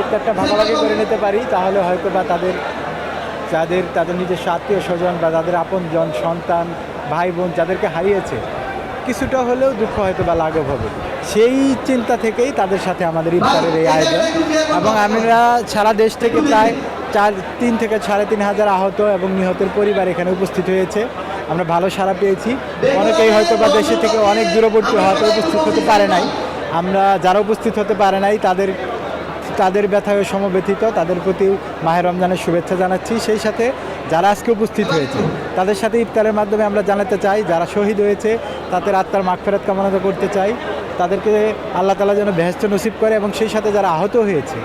ইফতারটা ভাগাভাগি করে নিতে পারি, তাহলে হয়তো বা তাদের নিজস্ব আত্মীয় স্বজন বা তাদের আপনজন, সন্তান, ভাই বোন যাদেরকে হারিয়েছে, কিছুটা হলেও দুঃখ হয়তো বা লাঘব হবে। সেই চিন্তা থেকেই তাদের সাথে আমাদের ইফতারের এই আয়োজন। এবং আমরা সারা দেশ থেকে প্রায় 3 থেকে 3,500 আহত এবং নিহতের পরিবার এখানে উপস্থিত হয়েছে। আমরা ভালো সাড়া পেয়েছি। অনেকেই হয়তো বা দেশে থেকে অনেক দূরবর্তী হয়তো উপস্থিত হতে পারে নাই। আমরা যারা উপস্থিত হতে পারে নাই তাদের ব্যথায় সমব্যথিত, তাদের প্রতি মাহে রমজানের শুভেচ্ছা জানাচ্ছি। সেই সাথে যারা আজকে উপস্থিত হয়েছে তাদের সাথে ইফতারের মাধ্যমে আমরা জানাতে চাই, যারা শহীদ হয়েছে তাদের আত্মার মাগফিরাত কামনা করতে চাই, তাদেরকে আল্লাহ তাআলা যেন বেহেশত নসিব করে। এবং সেই সাথে যারা আহত হয়েছে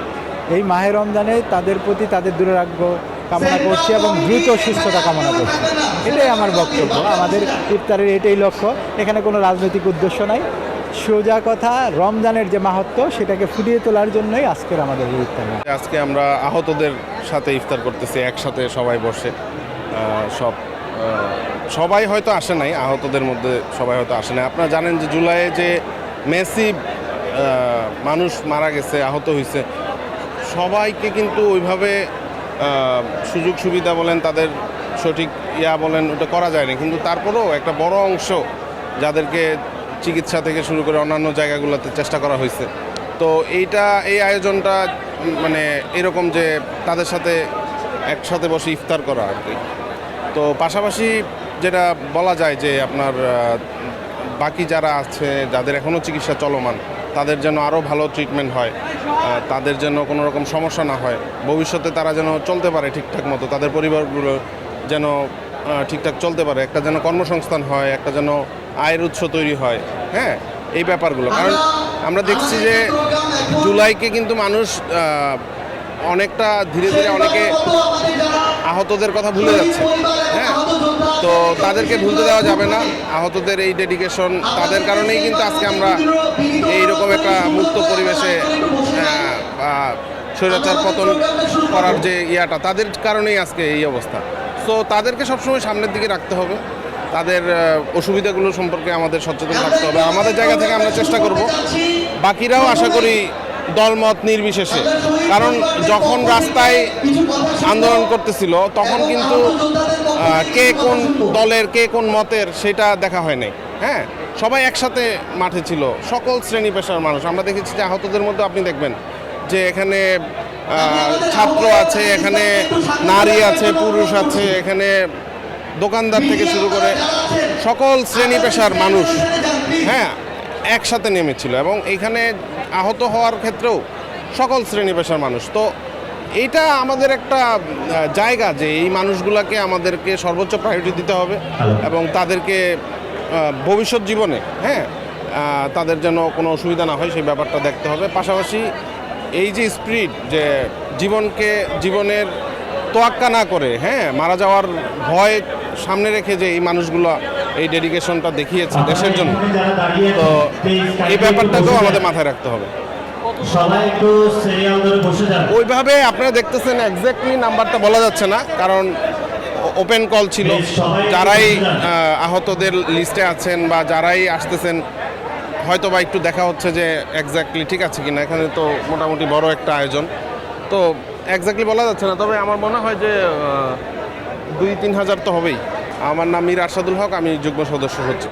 এই মাহে রমজানে তাদের প্রতি তাদের দুরারোগ্য কামনা করছি এবং দ্রুত সুস্থতা কামনা করছি। এটাই আমার বক্তব্য, আমাদের ইফতারের এটাই লক্ষ্য। এখানে কোনো রাজনৈতিক উদ্দেশ্য নাই, সোজা কথা রমজানের যে মাহাত্ম্য সেটাকে ফুটিয়ে তোলার জন্যই আজকের আমাদের এই ইফতার। আজকে আমরা আহতদের সাথে ইফতার করতেছি, একসাথে সবাই বসে। সবাই হয়তো আসে নাই, আহতদের মধ্যে সবাই হয়তো আসে নাই। আপনারা জানেন যে জুলাইয়ে যে মেসিভ মানুষ মারা গেছে, আহত হয়েছে, সবাইকে কিন্তু ওইভাবে সুযোগ সুবিধা বলেন, তাদের সঠিক বলেন, ওটা করা যায়নি। কিন্তু তারপরেও একটা বড় অংশ যাদেরকে চিকিৎসা থেকে শুরু করে অন্যান্য জায়গাগুলোতে চেষ্টা করা হয়েছে। তো এই আয়োজনটা মানে এরকম যে তাদের সাথে একসাথে বসে ইফতার করা আর কি। তো পাশাপাশি যেটা বলা যায় যে আপনার বাকি যারা আছে, যাদের এখনও চিকিৎসা চলমান, তাদের যেন আরও ভালো ট্রিটমেন্ট হয়, তাদের যেন কোনো রকম সমস্যা না হয়, ভবিষ্যতে তারা যেন চলতে পারে ঠিকঠাক মতো, তাদের পরিবারগুলো যেন ঠিকঠাক চলতে পারে, একটা যেন কর্মসংস্থান হয়, একটা যেন আয়ের উৎস তৈরি হয়। হ্যাঁ, এই ব্যাপারগুলো, কারণ আমরা দেখছি যে জুলাইকে কিন্তু মানুষ অনেকটা ধীরে ধীরে অনেকে আহতদের কথা ভুলে যাচ্ছে। হ্যাঁ, তো তাদেরকে ভুলতে দেওয়া যাবে না। আহতদের এই ডেডিকেশন, তাদের কারণেই কিন্তু আজকে আমরা এইরকম একটা মুক্ত পরিবেশে স্বৈরাচার পতন করার যে তাদের কারণেই আজকে এই অবস্থা। সো তাদেরকে সবসময় সামনের দিকে রাখতে হবে, তাদের অসুবিধাগুলো সম্পর্কে আমাদের সচেতন থাকতে হবে। আমাদের জায়গা থেকে আমরা চেষ্টা করব, বাকিরাও আশা করি দলমত নির্বিশেষে, কারণ যখন রাস্তায় আন্দোলন করতেছিল তখন কিন্তু কে কোন দলের, কে কোন মতের সেটা দেখা হয় নাই। হ্যাঁ, সবাই একসাথে মাঠে ছিল, সকল শ্রেণী পেশার মানুষ। আমরা দেখেছি যে আহতদের মধ্যে আপনি দেখবেন যে এখানে ছাত্র আছে, এখানে নারী আছে, পুরুষ আছে, এখানে দোকানদার থেকে শুরু করে সকল শ্রেণী পেশার মানুষ হ্যাঁ একসাথে নেমেছিল। এবং এখানে আহত হওয়ার ক্ষেত্রেও সকল শ্রেণী পেশার মানুষ। তো এইটা আমাদের একটা জায়গা যে এই মানুষগুলোকে আমাদেরকে সর্বোচ্চ প্রায়োরিটি দিতে হবে এবং তাদেরকে ভবিষ্যৎ জীবনে তাদের যেন কোনো অসুবিধা না হয় সেই ব্যাপারটা দেখতে হবে। পাশাপাশি এই যে স্পিরিট, যে জীবনের তোয়াক্কা না করে মারা যাওয়ার ভয় সামনে রেখে যে এই মানুষগুলো এই ডেডিকেশনটা দেখিয়েছে দেশের জন্য, তো এই ব্যাপারটাকেও আমাদের মাথায় রাখতে হবে। ওইভাবে আপনারা দেখতেছেন, এক্স্যাক্টলি নাম্বারটা বলা যাচ্ছে না, কারণ ওপেন কল ছিল। যারাই আহতদের লিস্টে আছেন বা যারাই আসতেছেন, হয়তো বা একটু দেখা হচ্ছে যে এক্স্যাক্টলি ঠিক আছে কিনা। এখানে তো মোটামুটি বড় একটা আয়োজন, তো এক্স্যাক্টলি বলা যাচ্ছে না। তবে আমার মনে হয় যে 2-3 হাজার তো হবেই। আমার নাম মীর আরশাদুল হক, আমি যুগ্ম সদস্য হচ্ছি।